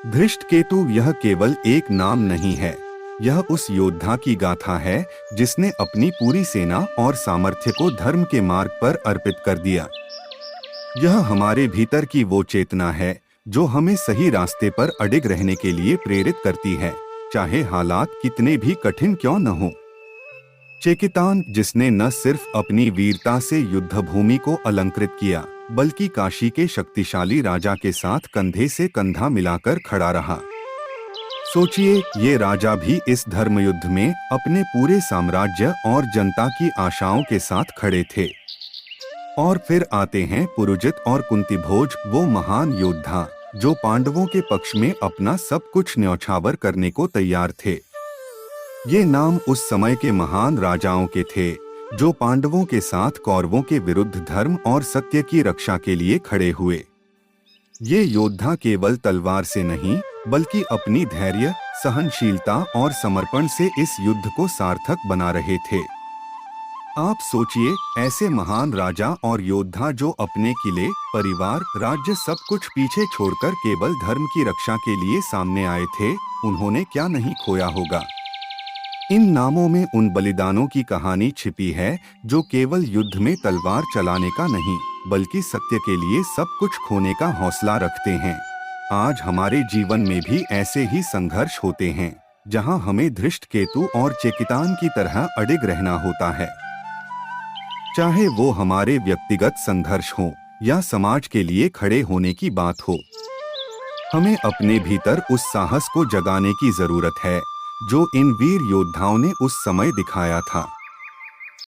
धृष्टकेतु यह केवल एक नाम नहीं है, यह उस योद्धा की गाथा है जिसने अपनी पूरी सेना और सामर्थ्य को धर्म के मार्ग पर अर्पित कर दिया। यह हमारे भीतर की वो चेतना है जो हमें सही रास्ते पर अडिग रहने के लिए प्रेरित करती है, चाहे हालात कितने भी कठिन क्यों न हो। चेकितान, जिसने न सिर्फ अपनी वीरता से युद्धभूमि को अलंकृत किया, बल्कि काशी के शक्तिशाली राजा के साथ कंधे से कंधा मिलाकर खड़ा रहा। सोचिए, ये राजा भी इस धर्मयुद्ध में अपने पूरे साम्राज्य और जनता की आशाओं के साथ खड़े थे। और फिर आते हैं पुरुजित और कुंतीभोज, वो महान योद्धा जो पांडवों के पक्ष में अपना सब कुछ न्यौछावर करने को तैयार थे। ये नाम उस समय के महान राजाओं के थे जो पांडवों के साथ कौरवों के विरुद्ध धर्म और सत्य की रक्षा के लिए खड़े हुए। ये योद्धा केवल तलवार से नहीं, बल्कि अपनी धैर्य, सहनशीलता और समर्पण से इस युद्ध को सार्थक बना रहे थे। आप सोचिए, ऐसे महान राजा और योद्धा जो अपने किले, परिवार, राज्य सब कुछ पीछे छोड़कर केवल धर्म की रक्षा के लिए सामने आए थे, उन्होंने क्या नहीं खोया होगा। इन नामों में उन बलिदानों की कहानी छिपी है जो केवल युद्ध में तलवार चलाने का नहीं, बल्कि सत्य के लिए सब कुछ खोने का हौसला रखते हैं। आज हमारे जीवन में भी ऐसे ही संघर्ष होते हैं, जहां हमें धृष्टकेतु और चेकितान की तरह अडिग रहना होता है। चाहे वो हमारे व्यक्तिगत संघर्ष हो या समाज के लिए खड़े होने की बात हो, हमें अपने भीतर उस साहस को जगाने की जरूरत है जो इन वीर योद्धाओं ने उस समय दिखाया था।